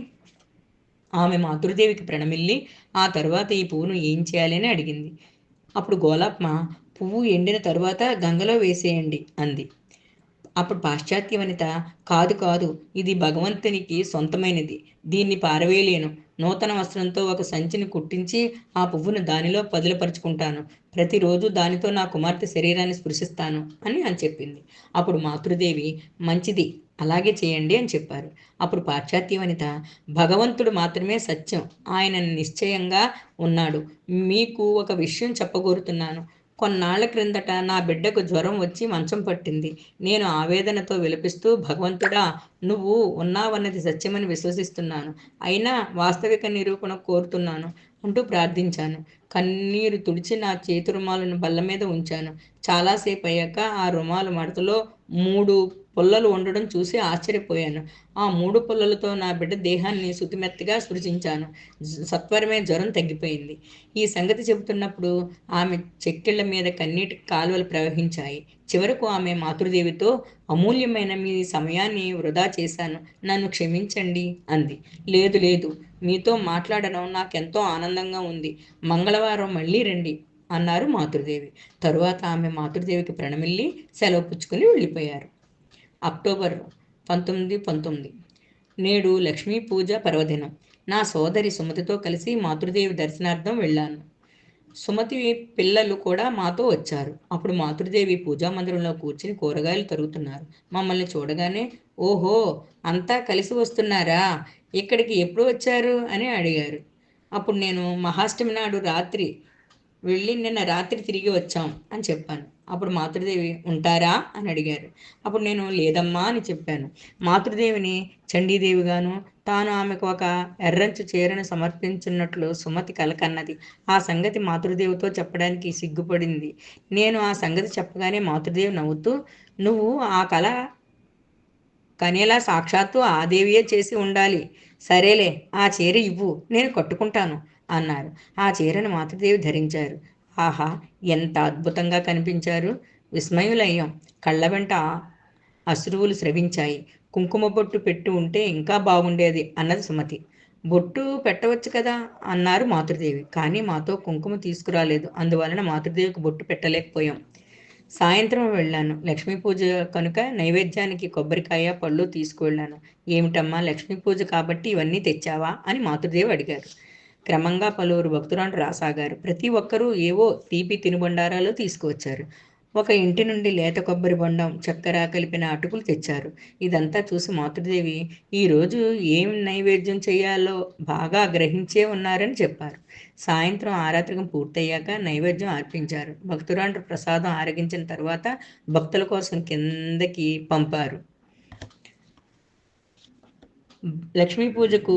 ఆమె మాతృదేవికి ప్రణమిల్లి, ఆ తరువాత ఈ పువ్వును ఏం చేయాలి అని అడిగింది. అప్పుడు గోలాప్మ, పువ్వు ఎండిన తరువాత గంగలో వేసేయండి అంది. అప్పుడు పాశ్చాత్య వనిత, కాదు కాదు, ఇది భగవంతునికి సొంతమైనది, దీన్ని పారవేయలేను. నూతన వస్త్రంతో ఒక సంచిని కుట్టించి ఆ పువ్వును దానిలో పదిలపరుచుకుంటాను. ప్రతిరోజు దానితో నా కుమార్తె శరీరాన్ని స్పృశిస్తాను అని చెప్పింది. అప్పుడు మాతృదేవి, మంచిది, అలాగే చేయండి అని చెప్పారు. అప్పుడు పాశ్చాత్య వనిత, భగవంతుడు మాత్రమే సత్యం, ఆయన నిశ్చయంగా ఉన్నాడు. మీకు ఒక విషయం చెప్పగోరుతున్నాను. కొన్నాళ్ల క్రిందట నా బిడ్డకు జ్వరం వచ్చి మంచం పట్టింది. నేను ఆవేదనతో విలపిస్తూ, భగవంతుడా, నువ్వు ఉన్నావన్నది సత్యమని విశ్వసిస్తున్నాను. అయినా వాస్తవిక నిరూపణ కోరుతున్నాను అంటూ ప్రార్థించాను. కన్నీరు తుడిచి నా చేతి రుమాలను బల్ల మీద ఉంచాను. చాలాసేపు అయ్యాక ఆ రుమాలు మడతలో 3 పుల్లలు ఉండడం చూసి ఆశ్చర్యపోయాను. ఆ 3 పుల్లలతో నా బిడ్డ దేహాన్ని శుతిమెత్తగా స్పృశించాను. సత్వరమే జ్వరం తగ్గిపోయింది. ఈ సంగతి చెబుతున్నప్పుడు ఆమె చెక్కిళ్ల మీద కన్నీటి కాలువలు ప్రవహించాయి. చివరకు ఆమె మాతృదేవితో, అమూల్యమైన మీ సమయాన్ని వృధా చేశాను, నన్ను క్షమించండి అంది. లేదు లేదు, మీతో మాట్లాడడం నాకెంతో ఆనందంగా ఉంది. మంగళవారం మళ్ళీ రండి అన్నారు మాతృదేవి. తరువాత ఆమె మాతృదేవికి ప్రణమిల్లి సెలవు పుచ్చుకుని వెళ్ళిపోయారు. అక్టోబర్ 1919. నేడు లక్ష్మీ పూజ పర్వదినం. నా సోదరి సుమతితో కలిసి మాతృదేవి దర్శనార్థం వెళ్ళాను. సుమతి పిల్లలు కూడా మాతో వచ్చారు. అప్పుడు మాతృదేవి పూజా మందిరంలో కూర్చుని కూరగాయలు తరుగుతున్నారు. మమ్మల్ని చూడగానే, ఓహో, అంతా కలిసి వస్తున్నారా, ఇక్కడికి ఎప్పుడు వచ్చారు అని అడిగారు. అప్పుడు నేను మహాష్టమి నాడు రాత్రి వెళ్ళి నిన్న రాత్రి తిరిగి వచ్చాం అని చెప్పాను. అప్పుడు మాతృదేవి ఉంటారా అని అడిగారు. అప్పుడు నేను లేదమ్మా అని చెప్పాను. మాతృదేవిని చండీదేవిగాను, తాను ఆమెకు ఒక ఎర్రంచు చీరను సమర్పించున్నట్లు సుమతి కలకన్నది. ఆ సంగతి మాతృదేవితో చెప్పడానికి సిగ్గుపడింది. నేను ఆ సంగతి చెప్పగానే మాతృదేవి నవ్వుతూ, నువ్వు ఆ కళ కనేలా సాక్షాత్తు ఆ దేవియే చేసి ఉండాలి. సరేలే, ఆ చీర ఇవ్వు, నేను కట్టుకుంటాను అన్నారు. ఆ చీరను మాతృదేవి ధరించారు. ఆహా, ఎంత అద్భుతంగా కనిపించారు! విస్మయులయ్యాం. కళ్ళ వెంట అశ్రువులు స్రవించాయి. కుంకుమ బొట్టు పెట్టి ఉంటే ఇంకా బాగుండేది అన్నది సుమతి. బొట్టు పెట్టవచ్చు కదా అన్నారు మాతృదేవి. కానీ మాతో కుంకుమ తీసుకురాలేదు. అందువలన మాతృదేవికి బొట్టు పెట్టలేకపోయాం. సాయంత్రం వెళ్ళాను. లక్ష్మీ పూజ కనుక నైవేద్యానికి కొబ్బరికాయ, పళ్ళు తీసుకువెళ్ళాను. ఏమిటమ్మా, లక్ష్మీ పూజ కాబట్టి ఇవన్నీ తెచ్చావా అని మాతృదేవి అడిగారు. క్రమంగా పలువురు భక్తురాలు రాసాగారు. ప్రతి ఒక్కరూ ఏవో తీపి తినుబండారాలు తీసుకువచ్చారు. ఒక ఇంటి నుండి లేత కొబ్బరి బొండం, చక్కెర కలిపిన అటుకులు తెచ్చారు. ఇదంతా చూసి మాతృదేవి ఈరోజు ఏం నైవేద్యం చేయాలో బాగా గ్రహించే ఉన్నారని చెప్పారు. సాయంత్రం ఆరాత్రికం పూర్తయ్యాక నైవేద్యం అర్పించారు. భక్తురాండ్రు ప్రసాదం ఆరగించిన తర్వాత భక్తుల కోసం కిందకి పంపారు. లక్ష్మీ పూజకు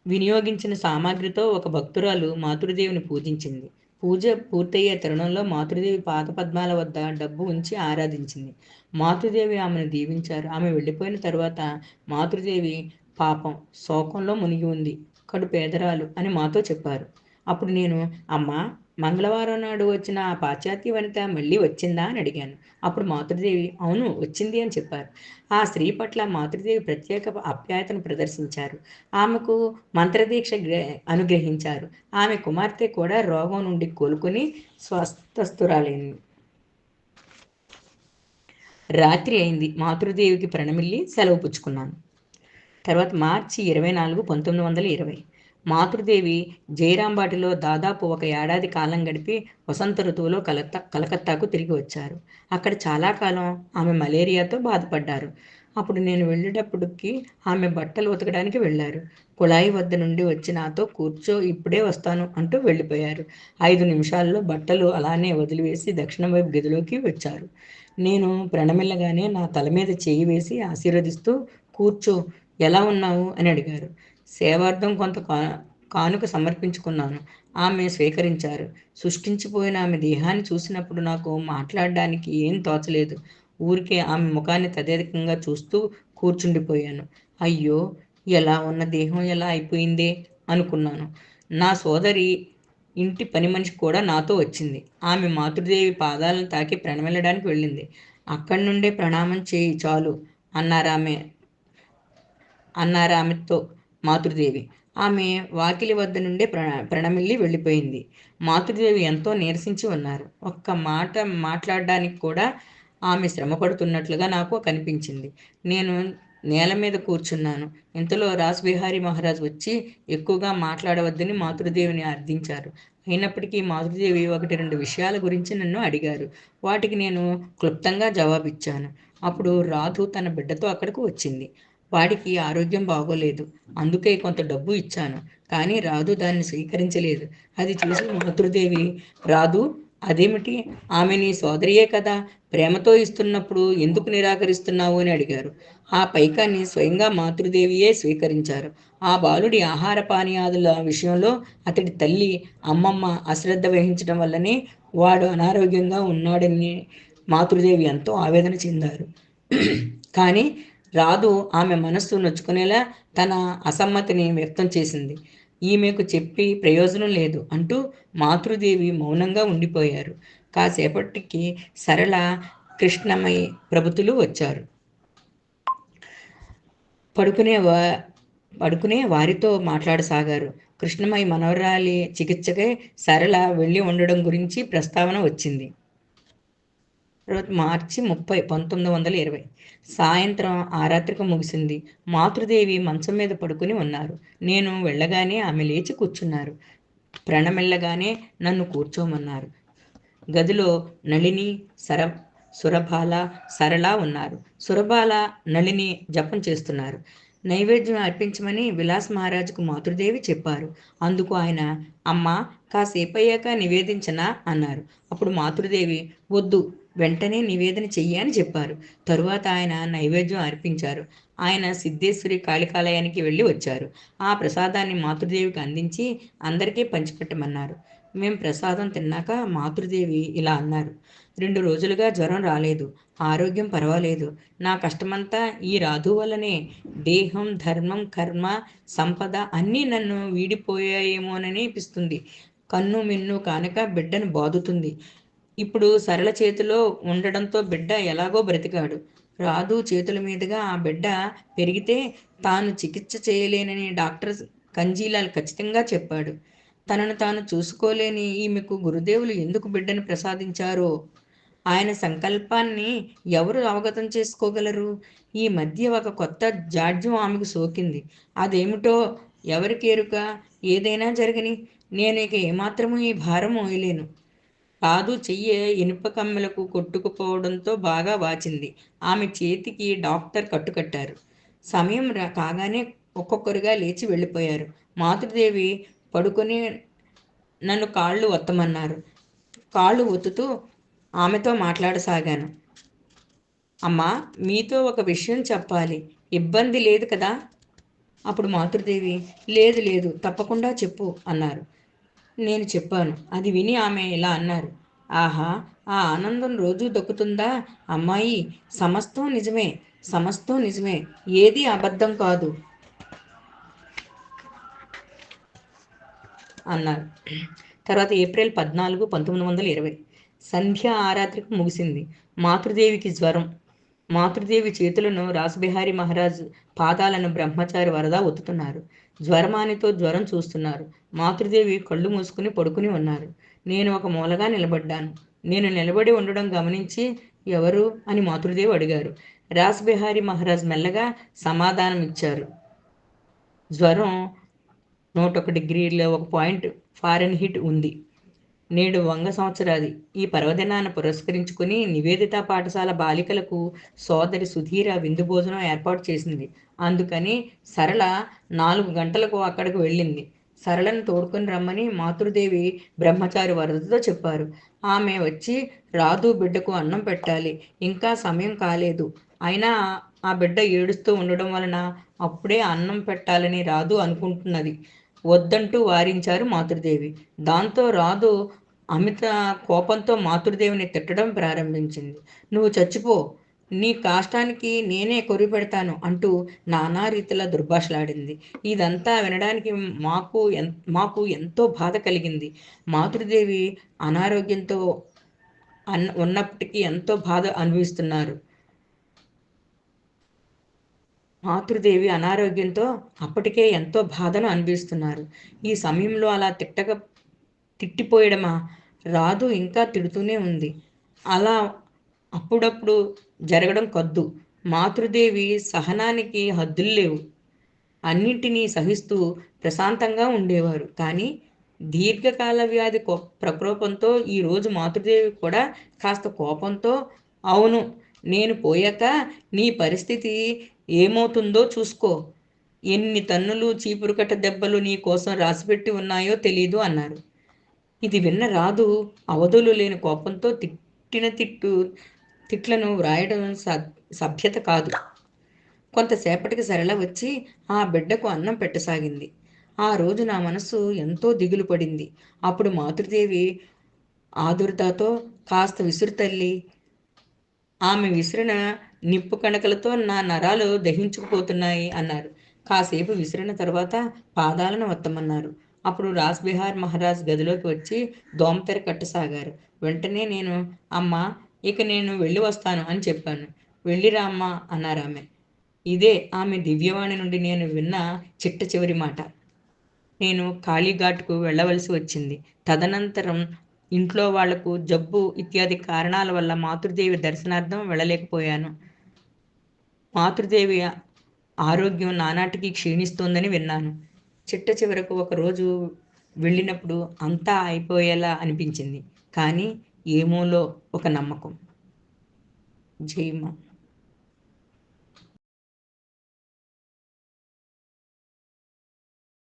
వినియోగించిన సామాగ్రితో ఒక భక్తురాలు మాతృదేవిని పూజించింది. పూజ పూర్తయ్యే తరుణంలో మాతృదేవి పాదపద్మాల వద్ద డబ్బు ఉంచి ఆరాధించింది. మాతృదేవి ఆమెను దీవించారు. ఆమె వెళ్ళిపోయిన తరువాత మాతృదేవి పాపం శోకంలో మునిగి ఉంది, కడు పేదరాలు అని మాతో చెప్పారు. అప్పుడు నేను, అమ్మా, మంగళవారం నాడు వచ్చిన ఆ పాశ్చాత్య వనిత మళ్ళీ వచ్చిందా అని అడిగాను. అప్పుడు మాతృదేవి అవును వచ్చింది అని చెప్పారు. ఆ స్త్రీ పట్ల మాతృదేవి ప్రత్యేక ఆప్యాయతను ప్రదర్శించారు. ఆమెకు మంత్రదీక్ష అనుగ్రహించారు. ఆమె కుమార్తె కూడా రోగం నుండి కోలుకొని స్వస్థస్తురాలైంది. రాత్రి అయింది. మాతృదేవికి ప్రణమిల్లి సెలవు పుచ్చుకున్నాను. తర్వాత మార్చి 24, 1920 మాతృదేవి జయరాంబాటిలో దాదాపు ఒక ఏడాది కాలం గడిపి వసంత ఋతువులో కలకత్తాకు తిరిగి వచ్చారు. అక్కడ చాలా కాలం ఆమె మలేరియాతో బాధపడ్డారు. అప్పుడు నేను వెళ్ళేటప్పటికి ఆమె బట్టలు ఉతకడానికి వెళ్ళారు. కుళాయి వద్ద నుండి వచ్చి నాతో కూర్చో, ఇప్పుడే వస్తాను అంటూ వెళ్ళిపోయారు. 5 నిమిషాల్లో బట్టలు అలానే వదిలివేసి దక్షిణం వైపు గదిలోకి వచ్చారు. నేను ప్రణమిల్లగానే నా తల మీద చేయి వేసి ఆశీర్వదిస్తూ, కూర్చో, ఎలా ఉన్నావు అని అడిగారు. సేవార్థం కొంత కానుక సమర్పించుకున్నాను. ఆమె స్వీకరించారు. శుష్కించిపోయిన ఆమె దేహాన్ని చూసినప్పుడు నాకు మాట్లాడడానికి ఏం తోచలేదు. ఊరికే ఆమె ముఖాన్ని తదేకంగా చూస్తూ కూర్చుండిపోయాను. అయ్యో, ఎలా ఉన్న దేహం ఎలా అయిపోయిందే అనుకున్నాను. నా సోదరి ఇంటి పని మనిషి కూడా నాతో వచ్చింది. ఆమె మాతృదేవి పాదాలను తాకి ప్రణమిల్లడానికి వెళ్ళింది. అక్కడి నుండే ప్రణామం చేయి చాలు అన్నారామె అన్నారామెతో మాతృదేవి. ఆమె వాకిలి వద్ద నుండే ప్రణమిల్లి వెళ్ళిపోయింది. మాతృదేవి ఎంతో నీరసించి ఉన్నారు. ఒక్క మాట మాట్లాడడానికి కూడా ఆమె శ్రమ పడుతున్నట్లుగా నాకు కనిపించింది. నేను నేల మీద కూర్చున్నాను. ఇంతలో రాస్బిహారీ మహారాజ్ వచ్చి ఎక్కువగా మాట్లాడవద్దని మాతృదేవిని అర్థించారు. అయినప్పటికీ మాతృదేవి 1-2 విషయాల గురించి నన్ను అడిగారు. వాటికి నేను క్లుప్తంగా జవాబిచ్చాను. అప్పుడు రాధు తన బిడ్డతో అక్కడికి వచ్చింది. వాడికి ఆరోగ్యం బాగోలేదు. అందుకే కొంత డబ్బు ఇచ్చాను. కానీ రాధు దాన్ని స్వీకరించలేదు. అది చూసి మాతృదేవి, రాధు, అదేమిటి? ఆమె నీ సోదరియే కదా, ప్రేమతో ఇస్తున్నప్పుడు ఎందుకు నిరాకరిస్తున్నావు అని అడిగారు. ఆ పైకాన్ని స్వయంగా మాతృదేవియే స్వీకరించారు. ఆ బాలుడి ఆహార పానీయాదుల విషయంలో అతడి తల్లి, అమ్మమ్మ అశ్రద్ధ వహించడం వల్లనే వాడు అనారోగ్యంగా ఉన్నాడని మాతృదేవి ఎంతో ఆవేదన చెందారు. కానీ రాధు ఆమె మనస్సు నొచ్చుకునేలా తన అసమ్మతిని వ్యక్తం చేసింది. ఈమెకు చెప్పి ప్రయోజనం లేదు అంటూ మాతృదేవి మౌనంగా ఉండిపోయారు. కాసేపటికి సరళ, కృష్ణమై ప్రభుతులు వచ్చారు. పడుకునే వారితో మాట్లాడసాగారు. కృష్ణమై మనవరాలి చికిత్సకై సరళ వెళ్ళి ఉండడం గురించి ప్రస్తావన వచ్చింది. మార్చి 30, 1920 సాయంత్రం ఆరాత్రికం ముగిసింది. మాతృదేవి మంచం మీద పడుకుని ఉన్నారు. నేను వెళ్ళగానే ఆమె లేచి కూర్చున్నారు. ప్రణమిల్లగానే నన్ను కూర్చోమన్నారు. గదిలో నళిని, సురబాల, సరళ ఉన్నారు. సురబాల, నళిని జపం చేస్తున్నారు. నైవేద్యం అర్పించమని విలాస్ మహారాజుకు మాతృదేవి చెప్పారు. అందుకు ఆయన, అమ్మా, కాసేపయ్యాక నివేదించనా అన్నారు. అప్పుడు మాతృదేవి వద్దు, వెంటనే నివేదన చెయ్యి అని చెప్పారు. తరువాత ఆయన నైవేద్యం అర్పించారు. ఆయన సిద్ధేశ్వరి కాళికాలయానికి వెళ్ళి వచ్చారు. ఆ ప్రసాదాన్ని మాతృదేవికి అందించి అందరికీ పంచిపెట్టమన్నారు. మేం ప్రసాదం తిన్నాక మాతృదేవి ఇలా అన్నారు. 2 రోజులుగా జ్వరం రాలేదు. ఆరోగ్యం పర్వాలేదు. నా కష్టమంతా ఈ రాధు వల్లనే. దేహం, ధర్మం, కర్మ, సంపద అన్నీ నన్ను వీడిపోయాయేమోనని అనిపిస్తుంది. కన్ను మిన్ను కానక బిడ్డను బాదుతుంది. ఇప్పుడు సరళ చేతిలో ఉండడంతో బిడ్డ ఎలాగో బ్రతికాడు. రాధు చేతుల మీదుగా ఆ బిడ్డ పెరిగితే తాను చికిత్స చేయలేనని డాక్టర్ కంజీలాల్ ఖచ్చితంగా చెప్పాడు. తనను తాను చూసుకోలేని ఈమెకు గురుదేవులు ఎందుకు బిడ్డను ప్రసాదించారో ఆయన సంకల్పాన్ని ఎవరు అవగతం చేసుకోగలరు? ఈ మధ్య ఒక కొత్త జాడ్యం ఆమెకు సోకింది. అదేమిటో ఎవరికెరుక? ఏదైనా జరగని, నేను ఇక ఏమాత్రమూ ఈ భారం మోయలేను. రాధు చెయ్యి ఇనుప కమ్మెలకు కొట్టుకుపోవడంతో బాగా వాచింది. ఆమె చేతికి డాక్టర్ కట్టుకట్టారు. సమయం కాగానే ఒక్కొక్కరుగా లేచి వెళ్ళిపోయారు. మాతృదేవి పడుకొని నన్ను కాళ్ళు ఒత్తమన్నారు. కాళ్ళు ఒత్తుతూ ఆమెతో మాట్లాడసాగాను. అమ్మా, మీతో ఒక విషయం చెప్పాలి. ఇబ్బంది లేదు కదా? అప్పుడు మాతృదేవి లేదు లేదు, తప్పకుండా చెప్పు అన్నారు. నేను చెప్పాను. అది విని ఆమె ఇలా అన్నారు. ఆహా, ఆ ఆనందం రోజూ దక్కుతుందా అమ్మాయి? సమస్తం నిజమే, సమస్తం నిజమే, ఏదీ అబద్ధం కాదు అన్నారు. తర్వాత ఏప్రిల్ 14, 1920 సంధ్య ఆరాత్రికి ముగిసింది. మాతృదేవికి జ్వరం. మాతృదేవి చేతులను రాసబిహారీ మహారాజ్ పాదాలను బ్రహ్మచారి వరద ఒత్తుతున్నారు. జ్వరమానితో జ్వరం చూస్తున్నారు. మాతృదేవి కళ్ళు మూసుకుని పడుకుని ఉన్నారు. నేను ఒక మూలగా నిలబడ్డాను. నేను నిలబడి ఉండడం గమనించి ఎవరు అని మాతృదేవి అడిగారు. రాసబిహారీ మహారాజ్ మెల్లగా సమాధానం ఇచ్చారు. జ్వరం 101°1 ఉంది. నేడు వంగ సంవత్సరాది. ఈ పర్వదినాన్ని పురస్కరించుకుని నివేదిత పాఠశాల బాలికలకు సోదరి సుధీర విందు భోజనం ఏర్పాటు చేసింది. అందుకని సరళ 4 గంటలకు అక్కడికి వెళ్ళింది. సరళను తోడుకొని రమ్మని మాతృదేవి బ్రహ్మచారి వరదతో చెప్పారు. ఆమె వచ్చి రాధు బిడ్డకు అన్నం పెట్టాలి. ఇంకా సమయం కాలేదు. అయినా ఆ బిడ్డ ఏడుస్తూ ఉండడం వలన అప్పుడే అన్నం పెట్టాలని రాధు అనుకుంటున్నది. వద్దంటూ వారించారు మాతృదేవి. దాంతో రాధు అమిత కోపంతో మాతృదేవిని తిట్టడం ప్రారంభించింది. నువ్వు చచ్చిపో, నీ కాష్టానికి నేనే కొరి పెడతాను అంటూ నానా రీతిలా దుర్భాషలాడింది. ఇదంతా వినడానికి మాకు ఎంతో బాధ కలిగింది. మాతృదేవి అనారోగ్యంతో ఉన్నప్పటికీ ఎంతో బాధ అనుభవిస్తున్నారు. మాతృదేవి అనారోగ్యంతో అప్పటికే ఎంతో బాధను అనుభవిస్తున్నారు. ఈ సమయంలో అలా తిట్టిపోయడమా? రాధు ఇంకా తిడుతూనే ఉంది. అలా అప్పుడప్పుడు జరగడం కద్దు. మాతృదేవి సహనానికి హద్దులు లేవు. అన్నింటినీ సహిస్తూ ప్రశాంతంగా ఉండేవారు. కానీ దీర్ఘకాల వ్యాధి ప్రకోపంతో ఈరోజు మాతృదేవి కూడా కాస్త కోపంతో అవును, నేను పోయాక నీ పరిస్థితి ఏమవుతుందో చూసుకో. ఎన్ని తన్నులు చీపురుకట్ట దెబ్బలు నీ కోసం రాసిపెట్టి ఉన్నాయో తెలీదు అన్నారు. ఇది విన్న రాధు అవధులు లేని కోపంతో తిట్టిన తిట్లను వ్రాయడం సభ్యత కాదు. కొంతసేపటికి సరళ వచ్చి ఆ బిడ్డకు అన్నం పెట్టసాగింది. ఆ రోజు నా మనసు ఎంతో దిగులు పడింది. అప్పుడు మాతృదేవి ఆదుర్దాతో కాస్త విసురు తల్లి. ఆమె విసిరిన నిప్పు కణకలతో నా నరాలు దహించుకుపోతున్నాయి అన్నారు. కాసేపు విసిరిన తర్వాత పాదాలను వత్తమన్నారు. అప్పుడు రాస్బిహార్ మహారాజ్ గదిలోకి వచ్చి దోమతెర కట్టసాగారు. వెంటనే నేను అమ్మా, ఇక నేను వెళ్ళి వస్తాను అని చెప్పాను. వెళ్ళిరా అమ్మా అన్నారామె. ఇదే ఆమె దివ్యవాణి నుండి నేను విన్న చిట్ట చివరి మాట. నేను కాళీఘాట్కు వెళ్ళవలసి వచ్చింది. తదనంతరం ఇంట్లో వాళ్లకు జబ్బు ఇత్యాది కారణాల వల్ల మాతృదేవి దర్శనార్థం వెళ్ళలేకపోయాను. మాతృదేవి ఆరోగ్యం నానాటికి క్షీణిస్తోందని విన్నాను. చిట్ట చివరకు ఒకరోజు వెళ్ళినప్పుడు అంతా అయిపోయేలా అనిపించింది. కానీ ఏమోలో ఒక నమ్మకం. జై మా.